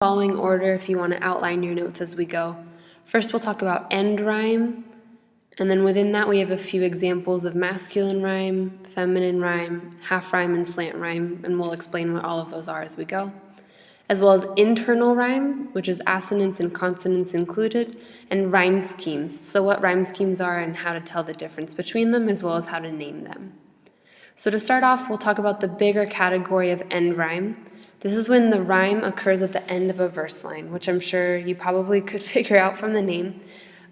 Following order if you want to outline your notes as we go. First, we'll talk about end rhyme, and then within that we have a few examples of masculine rhyme, feminine rhyme, half rhyme, and slant rhyme, and we'll explain what all of those are as we go. As well as internal rhyme, which is assonance and consonance included, and rhyme schemes, so what rhyme schemes are and how to tell the difference between them, as well as how to name them. So to start off, we'll talk about the bigger category of end rhyme. This is when the rhyme occurs at the end of a verse line, which I'm sure you probably could figure out from the name.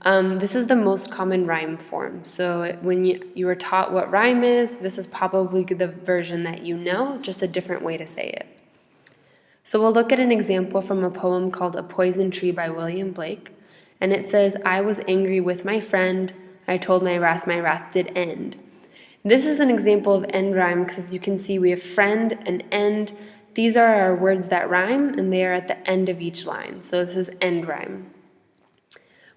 This is the most common rhyme form. So when you were taught what rhyme is, this is probably the version that you know, just a different way to say it. So we'll look at an example from a poem called A Poison Tree by William Blake. And it says, "I was angry with my friend. I told my wrath did end." This is an example of end rhyme because you can see we have friend and end. These are our words that rhyme, and they are at the end of each line. So this is end rhyme.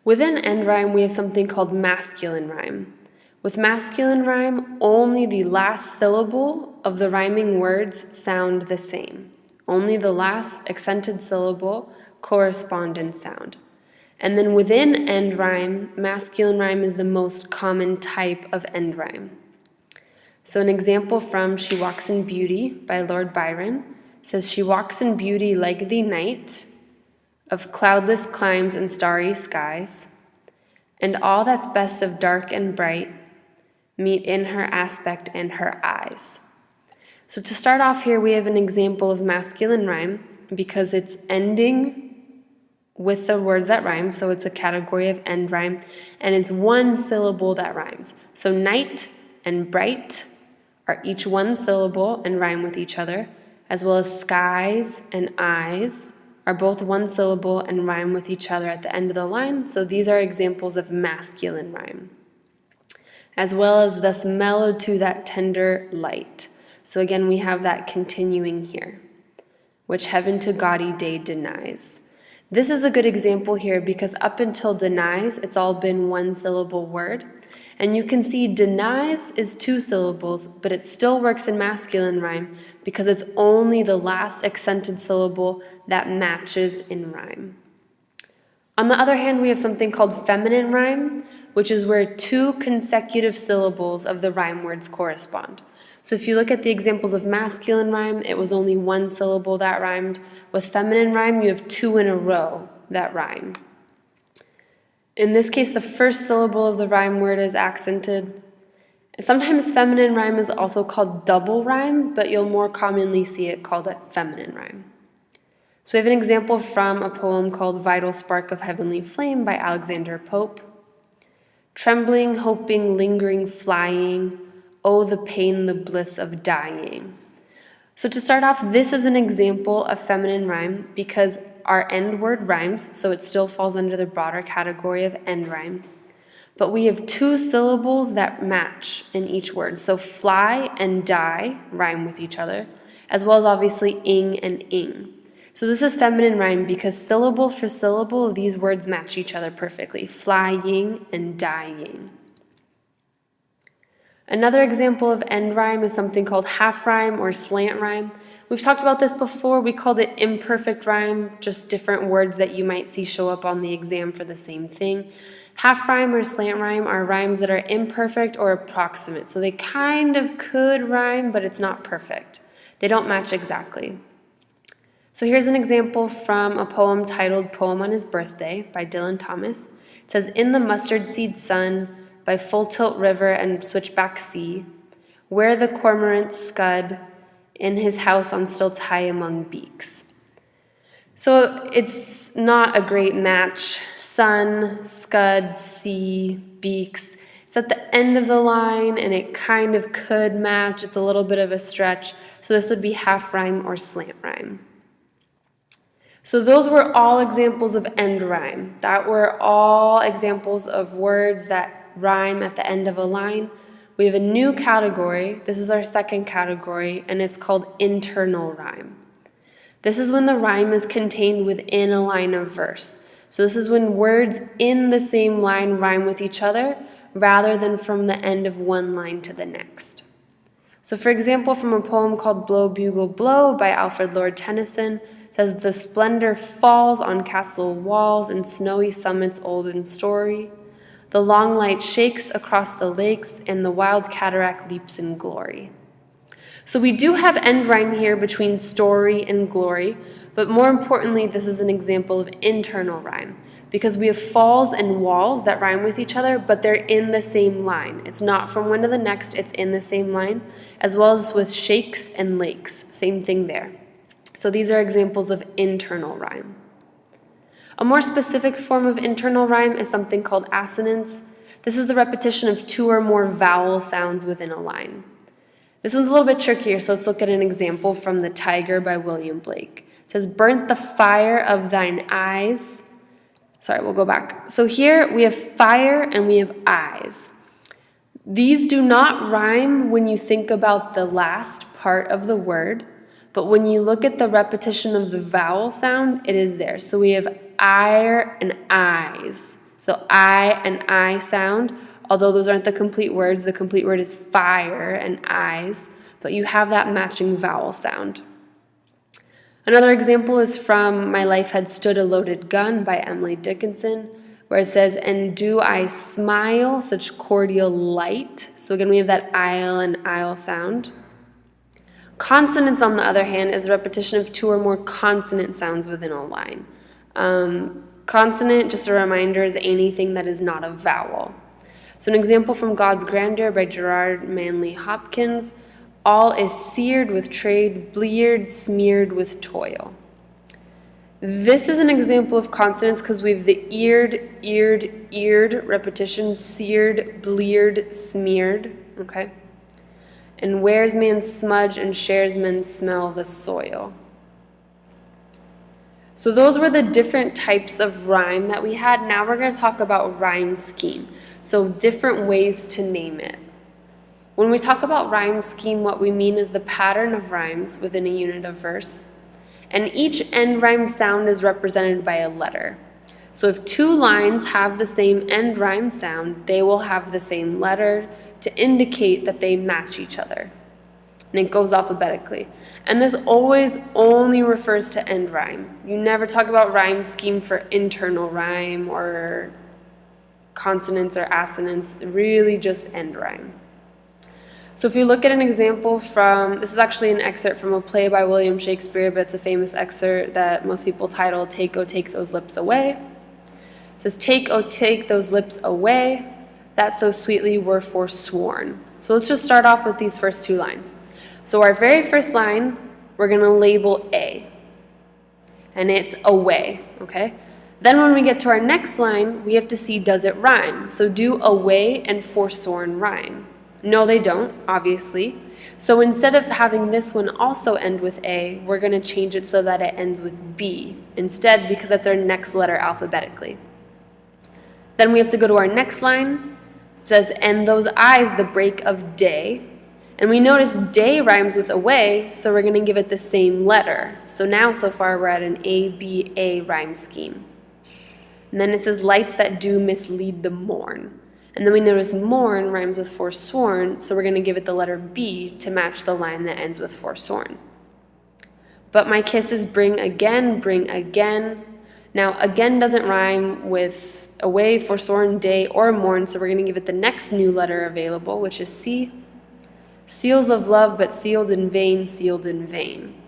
Within end rhyme, we have something called masculine rhyme. With masculine rhyme, only the last syllable of the rhyming words sound the same. Only the last accented syllable correspond in sound. And then within end rhyme, masculine rhyme is the most common type of end rhyme. So an example from She Walks in Beauty by Lord Byron says, "She walks in beauty like the night of cloudless climes and starry skies, and all that's best of dark and bright meet in her aspect and her eyes." So to start off here, we have an example of masculine rhyme because it's ending with the words that rhyme, so it's a category of end rhyme, and it's one syllable that rhymes. So night and bright are each one syllable and rhyme with each other, as well as skies and eyes are both one syllable and rhyme with each other at the end of the line. So these are examples of masculine rhyme. As well as thus mellowed to that tender light. So again, we have that continuing here, which heaven to gaudy day denies. This is a good example here because up until denies, it's all been one syllable word. And you can see denies is two syllables, but it still works in masculine rhyme because it's only the last accented syllable that matches in rhyme. On the other hand, we have something called feminine rhyme, which is where two consecutive syllables of the rhyme words correspond. So if you look at the examples of masculine rhyme, it was only one syllable that rhymed. With feminine rhyme, you have two in a row that rhyme. In this case, the first syllable of the rhyme word is accented. Sometimes feminine rhyme is also called double rhyme, but you'll more commonly see it called a feminine rhyme. So we have an example from a poem called Vital Spark of Heavenly Flame by Alexander Pope. "Trembling, hoping, lingering, flying, oh, the pain, the bliss of dying." So to start off, this is an example of feminine rhyme because our end word rhymes, so it still falls under the broader category of end rhyme. But we have two syllables that match in each word. So fly and die rhyme with each other, as well as obviously ing and ing. So this is feminine rhyme because syllable for syllable, these words match each other perfectly. Flying and dying. Another example of end rhyme is something called half rhyme or slant rhyme. We've talked about this before. We called it imperfect rhyme, just different words that you might see show up on the exam for the same thing. Half rhyme or slant rhyme are rhymes that are imperfect or approximate. So they kind of could rhyme, but it's not perfect. They don't match exactly. So here's an example from a poem titled Poem on His Birthday by Dylan Thomas. It says, "In the mustard seed sun, by full tilt river and switchback sea, where the cormorant scud in his house on stilts high among beaks." So it's not a great match. Sun, scud, sea, beaks. It's at the end of the line and it kind of could match. It's a little bit of a stretch. So this would be half rhyme or slant rhyme. So those were all examples of end rhyme. That were all examples of words that rhyme at the end of a line. We have a new category. This is our second category, and it's called internal rhyme. This is when the rhyme is contained within a line of verse. So this is when words in the same line rhyme with each other rather than from the end of one line to the next. So for example, from a poem called Blow, Bugle, Blow by Alfred Lord Tennyson, it says, the splendor falls on castle walls and snowy summits old in story. The long light shakes across the lakes, and the wild cataract leaps in glory. So we do have end rhyme here between story and glory, but more importantly, this is an example of internal rhyme, because we have falls and walls that rhyme with each other, but they're in the same line. It's not from one to the next, it's in the same line, as well as with shakes and lakes, same thing there. So these are examples of internal rhyme. A more specific form of internal rhyme is something called assonance. This is the repetition of two or more vowel sounds within a line. This one's a little bit trickier, so let's look at an example from The Tiger by William Blake. It says, burnt the fire of thine eyes. Sorry, we'll go back. So here we have fire and we have eyes. These do not rhyme when you think about the last part of the word, but when you look at the repetition of the vowel sound, it is there. So we have ire and eyes. So I and I sound, although those aren't the complete words. The complete word is fire and eyes, but you have that matching vowel sound. Another example is from My Life Had Stood a Loaded Gun by Emily Dickinson, where it says, and do I smile such cordial light. So again, we have that isle and isle sound. Consonance, on the other hand, is a repetition of two or more consonant sounds within a line. Consonant, just a reminder, is anything that is not a vowel. So an example from God's Grandeur by Gerard Manley Hopkins, all is seared with trade, bleared, smeared with toil. This is an example of consonants because we have the eared repetition, seared, bleared, smeared, okay? And wears man smudge and shares men smell the soil. So those were the different types of rhyme that we had. Now we're going to talk about rhyme scheme. So different ways to name it. When we talk about rhyme scheme, what we mean is the pattern of rhymes within a unit of verse. And each end rhyme sound is represented by a letter. So if two lines have the same end rhyme sound, they will have the same letter to indicate that they match each other. And it goes alphabetically. And this always only refers to end rhyme. You never talk about rhyme scheme for internal rhyme or consonants or assonance, really just end rhyme. So if you look at an example from, this is actually an excerpt from a play by William Shakespeare, but it's a famous excerpt that most people title, Take, O Take Those Lips Away. It says, take, O take those lips away, that so sweetly were forsworn. So let's just start off with these first two lines. So our very first line, we're going to label A, and it's away, okay? Then when we get to our next line, we have to see, does it rhyme? So do away and forsworn rhyme? No, they don't, obviously. So instead of having this one also end with A, we're going to change it so that it ends with B instead, because that's our next letter alphabetically. Then we have to go to our next line. It says, and those eyes the break of day. And we notice day rhymes with away, so we're going to give it the same letter. So now, so far, we're at an A-B-A rhyme scheme. And then it says, lights that do mislead the morn. And then we notice mourn rhymes with forsworn, so we're going to give it the letter B to match the line that ends with forsworn. But my kisses bring again, bring again. Now, again doesn't rhyme with away, forsworn, day, or mourn, so we're going to give it the next new letter available, which is C. Seals of love, but sealed in vain, sealed in vain.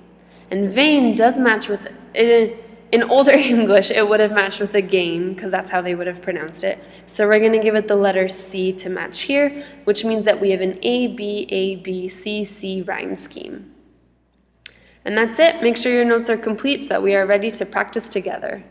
And vain does match with, in older English, it would have matched with again, because that's how they would have pronounced it. So we're going to give it the letter C to match here, which means that we have an A, B, A, B, C, C rhyme scheme. And that's it. Make sure your notes are complete so that we are ready to practice together.